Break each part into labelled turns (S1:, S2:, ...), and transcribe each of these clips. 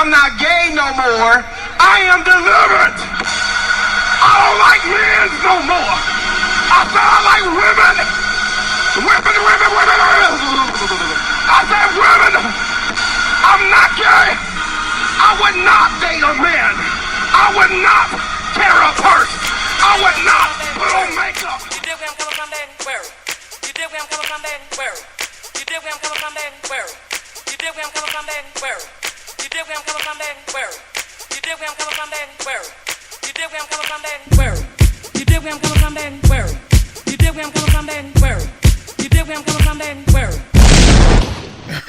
S1: am not gay no more. I am delivered. I don't like men no more. I said I like women. Women. I said women. I'm not gay. I would not date a man. I would not tear a purse. I would not put on makeup.
S2: You dig where I'm coming from, Daddy? Where? You dig where I'm coming from, Daddy? Where? You dig where I'm coming from, Daddy? Where? You dig where I'm coming from, Daddy? Where? You dig where I'm coming from, Daddy? Where? You dig where I'm coming from, Daddy? Where? You dig where I'm coming from, Daddy? Where? You dig where I'm coming from, Daddy? Where? You dig where I'm coming from, Daddy? Where? You dig where I'm coming from, Daddy? Where?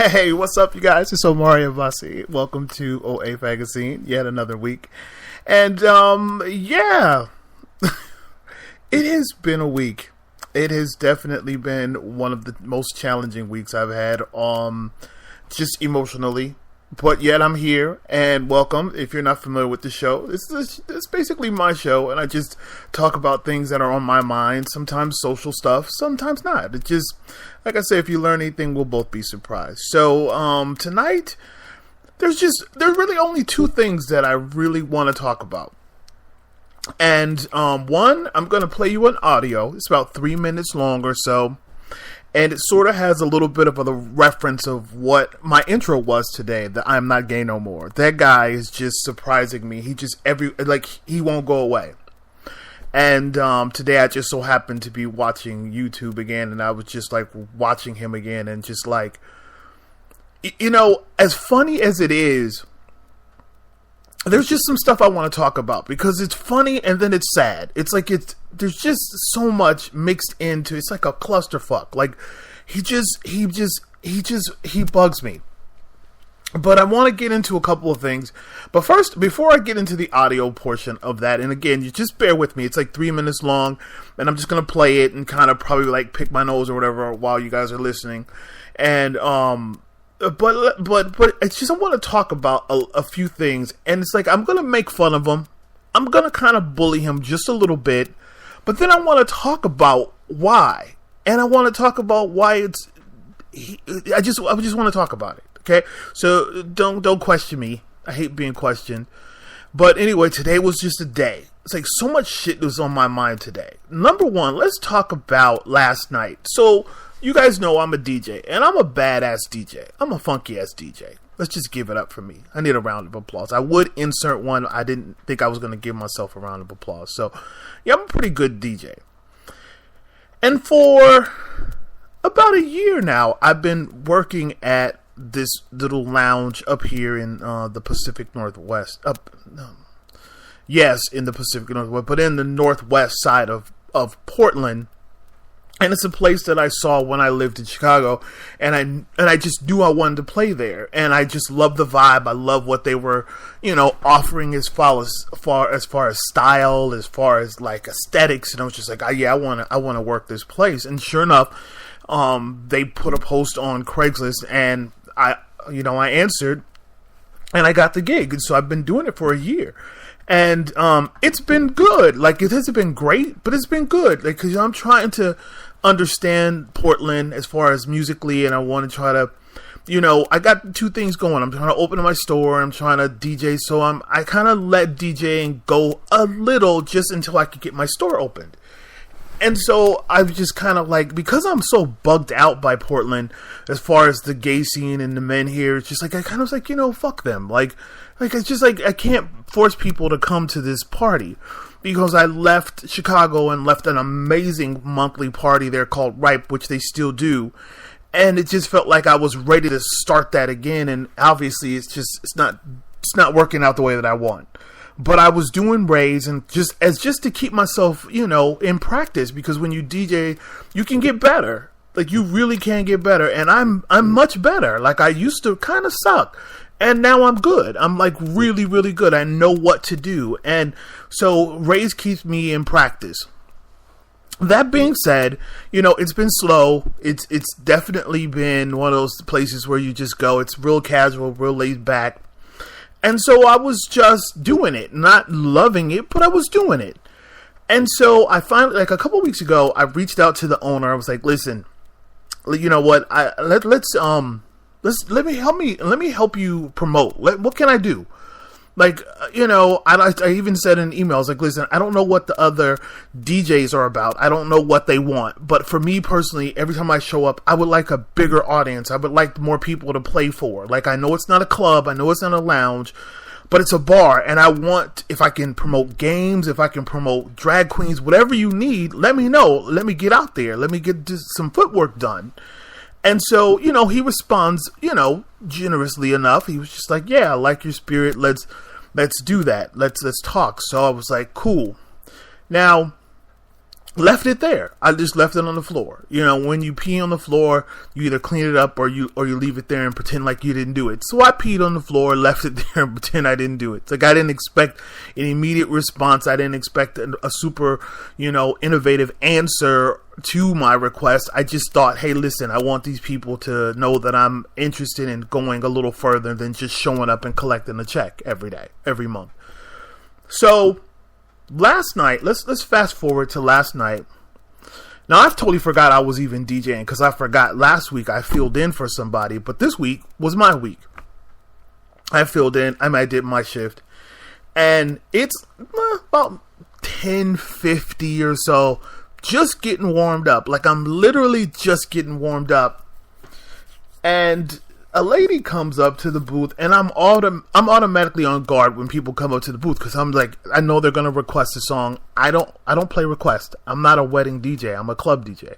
S3: Hey, what's up, you guys? It's Omari Abasi. Welcome to OA Magazine, yet another week. And, yeah, it has been a week. It has definitely been one of the most challenging weeks I've had, just emotionally. But yet I'm here, and welcome. If you're not familiar with the show, it's basically my show, and I just talk about things that are on my mind, sometimes social stuff, sometimes not. It just, like I say, if you learn anything, we'll both be surprised. So, tonight, there's really only two things that I really want to talk about. And, one, I'm going to play you an audio. It's about 3 minutes long or so. And it sort of has a little bit of a reference of what my intro was today, that I'm not gay no more. That guy is just surprising me. He just, he won't go away. And today I just so happened to be watching YouTube again, and I was just like watching him again, and just like, you know, as funny as it is, there's just some stuff I want to talk about, because it's funny and then it's sad. It's like there's just so much mixed into. It's like a clusterfuck. Like he bugs me. But I want to get into a couple of things. But first, before I get into the audio portion of that, and again, you just bear with me. It's like 3 minutes long, and I'm just gonna play it and kind of probably like pick my nose or whatever while you guys are listening. And But it's just I want to talk about a few things, and it's like I'm gonna make fun of him, I'm gonna kind of bully him just a little bit, but then I want to talk about why, and I want to talk about why I just want to talk about it. Okay, so don't question me. I hate being questioned, but anyway, today was just a day. It's like so much shit was on my mind today. Number one, let's talk about last night. So, you guys know I'm a DJ, and I'm a badass DJ. I'm a funky-ass DJ. Let's just give it up for me. I need a round of applause. I would insert one. I didn't think I was going to give myself a round of applause. So, yeah, I'm a pretty good DJ. And for about a year now, I've been working at this little lounge up here in the Pacific Northwest. Yes, in the Pacific Northwest, but in the northwest side of Portland. And it's a place that I saw when I lived in Chicago, and I just knew I wanted to play there, and I just loved the vibe. I love what they were, you know, offering as far as style, as far as like aesthetics, and I was just like, I want to work this place. And sure enough, they put a post on Craigslist, and I answered, and I got the gig, and so I've been doing it for a year. And it's been good. Like, it hasn't been great, but it's been good. Like, because I'm trying to understand Portland as far as musically, and I want to try to, you know, I got two things going. I'm trying to open my store, I'm trying to DJ, so I kind of let DJing go a little just until I could get my store opened. And so I've just kind of like, because I'm so bugged out by Portland as far as the gay scene and the men here, it's just like, I kind of was like, you know, fuck them. Like it's just like, I can't force people to come to this party, because I left Chicago and left an amazing monthly party there called Ripe, which they still do. And it just felt like I was ready to start that again. And obviously it's not working out the way that I want. But I was doing raves, and just to keep myself, you know, in practice, because when you DJ, you can get better. Like, you really can get better, and I'm much better. Like, I used to kind of suck, and now I'm good. I'm like really, really good. I know what to do, and so raves keeps me in practice. That being said, you know, it's been slow. It's definitely been one of those places where you just go. It's real casual, real laid back. And so I was just doing it, not loving it, but I was doing it. And so I finally, like a couple weeks ago, I reached out to the owner. I was like, listen, you know what? Let's let me help you promote. What can I do? Like, I even said in emails, like, listen, I don't know what the other DJs are about. I don't know what they want. But for me personally, every time I show up, I would like a bigger audience. I would like more people to play for. Like, I know it's not a club. I know it's not a lounge. But it's a bar. And I want, if I can promote games, if I can promote drag queens, whatever you need, let me know. Let me get out there. Let me get some footwork done. And so, he responds, generously enough. He was just like, yeah, I like your spirit. Let's do that. Let's talk. So I was like, cool. Now, left it there. I just left it on the floor. When you pee on the floor, you either clean it up or you leave it there and pretend like you didn't do it. So I peed on the floor, left it there, and pretend I didn't do it. It's like I didn't expect an immediate response. I didn't expect a super, innovative answer to my request. I just thought, hey, listen, I want these people to know that I'm interested in going a little further than just showing up and collecting a check every day, every month. So last night, let's fast forward to last night. Now, I've totally forgot I was even DJing because I forgot last week I filled in for somebody, but this week was my week. I filled in, I did my shift, and it's about 10:50 or so, just getting warmed up. Like, I'm literally just getting warmed up, and a lady comes up to the booth, and I'm automatically on guard when people come up to the booth because I'm like, I know they're gonna request a song. I don't play request. I'm not a wedding DJ. I'm a club DJ,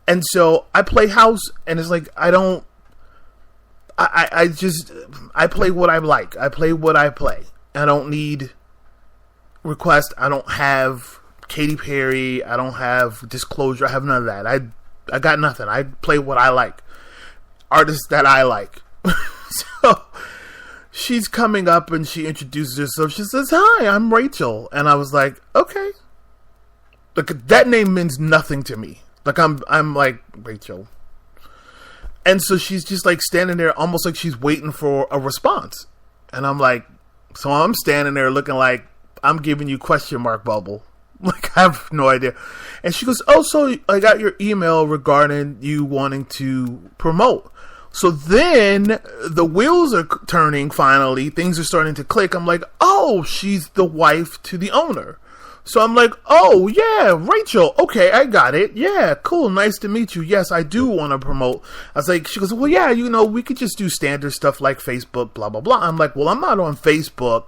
S3: and so I play house, and it's like I play what I like. I play what I play. I don't need request. I don't have Katy Perry. I don't have Disclosure. I have none of that. I got nothing. I play what I like. Artists that I like. So she's coming up and she introduces herself. She says, "Hi, I'm Rachel." And I was like, okay. Like, that name means nothing to me. Like, I'm like, Rachel. And so she's just like standing there almost like she's waiting for a response. And I'm like, so I'm standing there looking like I'm giving you question mark bubble. Like, I have no idea. And she goes, "Oh, so I got your email regarding you wanting to promote." So then the wheels are turning finally. Things are starting to click. I'm like, oh, she's the wife to the owner. So I'm like, oh, yeah, Rachel. Okay, I got it. Yeah, cool. Nice to meet you. Yes, I do want to promote. I was like, she goes, well, yeah, we could just do standard stuff like Facebook, blah, blah, blah. I'm like, well, I'm not on Facebook,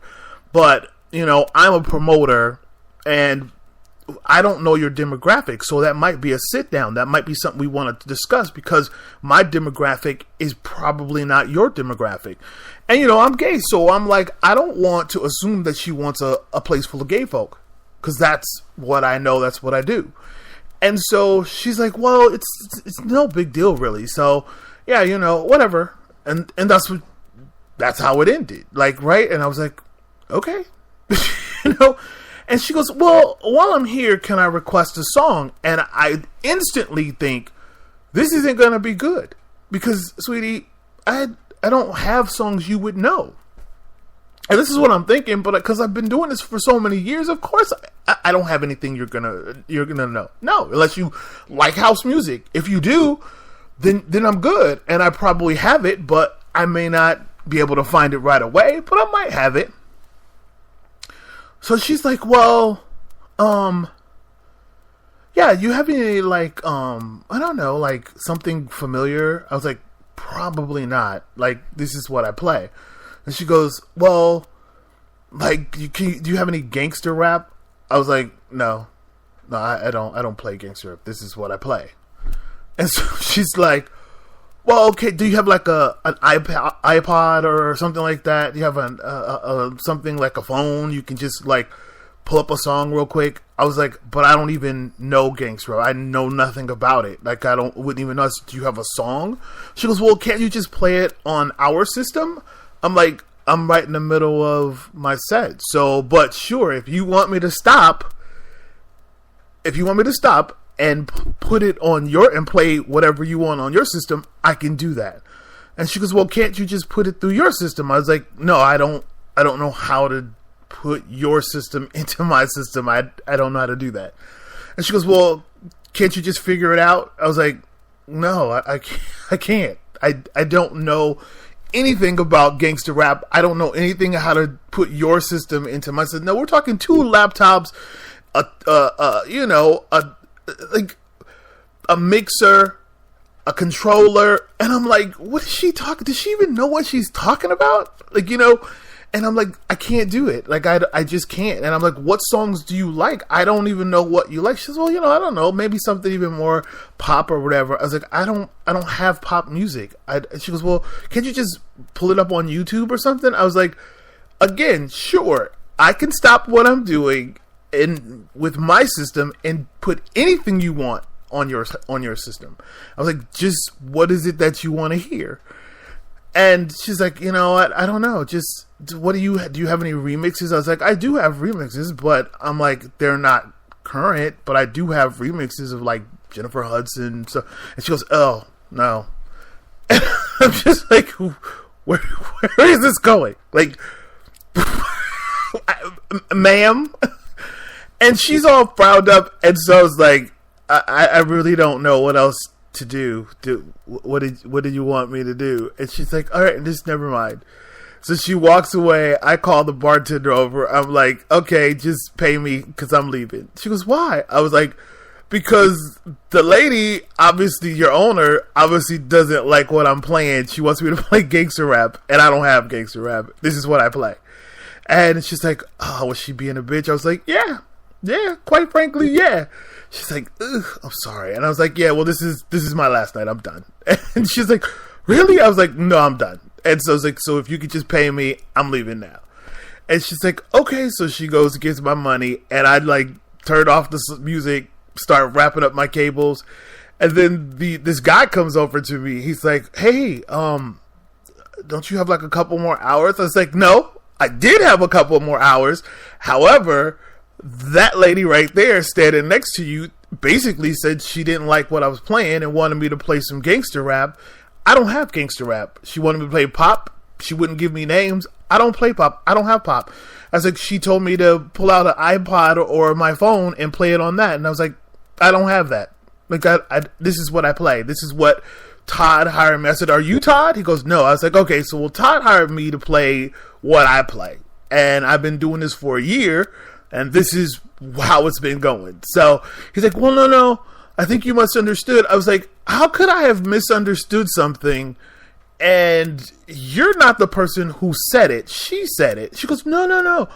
S3: but, I'm a promoter and I don't know your demographic, so that might be a sit down. That might be something we want to discuss because my demographic is probably not your demographic. And, I'm gay, so I'm like, I don't want to assume that she wants a place full of gay folk because that's what I know, that's what I do. And so she's like, well, it's no big deal, really. So, yeah, whatever. And that's how it ended. Like, right? And I was like, okay. And she goes, well, while I'm here, can I request a song? And I instantly think, this isn't going to be good. Because, sweetie, I don't have songs you would know. And this is what I'm thinking, but because I've been doing this for so many years, of course, I don't have anything you're gonna know. No, unless you like house music. If you do, then I'm good. And I probably have it, but I may not be able to find it right away, but I might have it. So she's like, well, yeah, you have any, like, I don't know, like, something familiar? I was like, probably not. Like, this is what I play. And she goes, well, like, do you have any gangster rap? I was like, no, I don't play gangster rap. This is what I play. And so she's like, well, okay, do you have like an iPod or something like that? Do you have something like a phone? You can just like pull up a song real quick. I was like, but I don't even know gangster rap. I know nothing about it. Like, wouldn't even know. Do you have a song? She goes, well, can't you just play it on our system? I'm like, I'm right in the middle of my set. So, but sure, if you want me to stop and put it on and play whatever you want on your system, I can do that. And she goes, well, can't you just put it through your system? I was like, no, I don't know how to put your system into my system. I don't know how to do that. And she goes, well, can't you just figure it out? I was like, no, I can't. I don't know anything about gangster rap. I don't know anything how to put your system into my system. No, we're talking 2 laptops, like a mixer, a controller, and I'm like, what is she talking? Does she even know what she's talking about? Like, and I'm like, I can't do it. Like, I just can't. And I'm like, what songs do you like? I don't even know what you like. She says, well, I don't know. Maybe something even more pop or whatever. I was like, I don't have pop music. She goes, well, can't you just pull it up on YouTube or something? I was like, again, sure. I can stop what I'm doing with my system and put anything you want on your system. I was like, just what is it that you want to hear? And she's like, you know what? I don't know. Just what do you have any remixes? I was like, I do have remixes, but I'm like, they're not current, but I do have remixes of like Jennifer Hudson. So, and she goes, oh no. And I'm just like, where is this going? Like, ma'am. And she's all frowned up, and so I was like, I really don't know what else to do. What did you want me to do? And she's like, all right, just never mind. So she walks away. I call the bartender over. I'm like, okay, just pay me because I'm leaving. She goes, why? I was like, because the lady, obviously your owner, obviously doesn't like what I'm playing. She wants me to play gangster rap, and I don't have gangster rap. This is what I play. And she's like, oh, was she being a bitch? I was like, yeah, quite frankly, yeah. She's like, ugh, I'm sorry. And I was like, yeah, well, this is my last night. I'm done. And she's like, really? I was like, no, I'm done. And so I was like, so if you could just pay me, I'm leaving now. And she's like, okay. So she goes and gets my money, and I like turn off the music, start wrapping up my cables. And then this guy comes over to me. He's like, hey, don't you have like a couple more hours? I was like, no, I did have a couple more hours. However, that lady right there standing next to you basically said she didn't like what I was playing and wanted me to play some gangster rap. I don't have gangster rap. She wanted me to play pop. She wouldn't give me names. I don't play pop. I don't have pop. I was like, she told me to pull out an iPod or my phone and play it on that. And I was like, I don't have that. Like, this is what I play. This is what Todd hired me. I said, are you Todd? He goes, no. I was like, okay, so well, Todd hired me to play what I play. And I've been doing this for a year. And this is how it's been going. So he's like, well, no, I think you misunderstood. I was like, how could I have misunderstood something? And you're not the person who said it. She said it. She goes, no.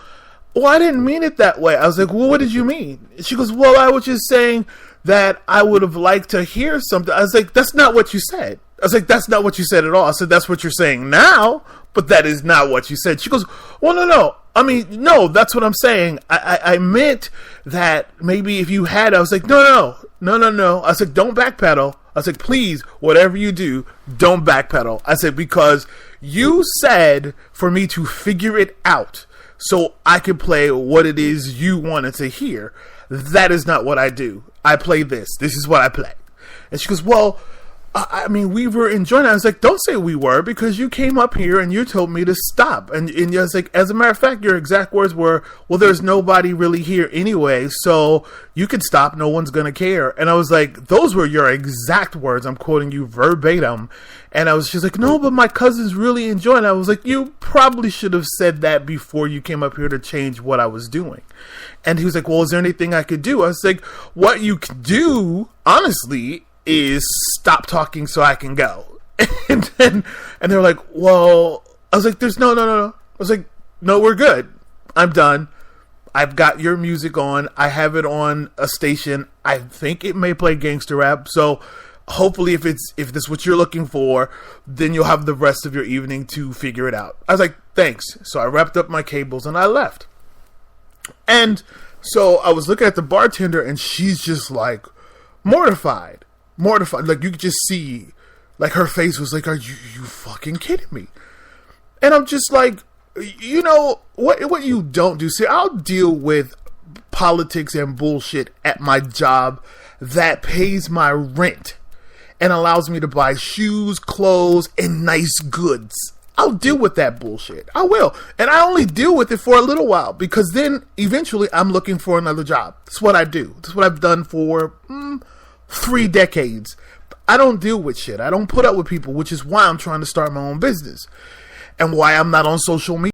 S3: Well, I didn't mean it that way. I was like, well, what did you mean? She goes, well, I was just saying that I would have liked to hear something. I was like, that's not what you said. I was like, that's not what you said at all. I said, that's what you're saying now, but that is not what you said. She goes, well, no. I mean, no, that's what I'm saying. I meant that maybe if you had, I was like, no. I was like, don't backpedal. I was like, please, whatever you do, don't backpedal. I said, because you said for me to figure it out so I could play what it is you wanted to hear. That is not what I do. I play this. This is what I play. And she goes, well, I mean, we were enjoying it. I was like, don't say we were, because you came up here and you told me to stop. And I was like, as a matter of fact, your exact words were, well, there's nobody really here anyway, so you can stop. No one's going to care. And I was like, those were your exact words. I'm quoting you verbatim. And she's like, no, but my cousin's really enjoying it. I was like, you probably should have said that before you came up here to change what I was doing. And he was like, well, is there anything I could do? I was like, what you can do, honestly, is stop talking so I can go. And they're like, well, I was like, there's no. I was like, no, we're good. I'm done. I've got your music on. I have it on a station. I think it may play gangster rap. So hopefully if this is what you're looking for, then you'll have the rest of your evening to figure it out. I was like, thanks. So I wrapped up my cables and I left. And so I was looking at the bartender and she's just like mortified. Like, you could just see, like, her face was like, are you fucking kidding me? And I'm just like, you know, what you don't do. See, I'll deal with politics and bullshit at my job that pays my rent and allows me to buy shoes, clothes, and nice goods. I'll deal with that bullshit. I will. And I only deal with it for a little while, because then eventually I'm looking for another job. That's what I do. That's what I've done for 3 decades. I don't deal with shit. I don't put up with people, which is why I'm trying to start my own business and why I'm not on social media.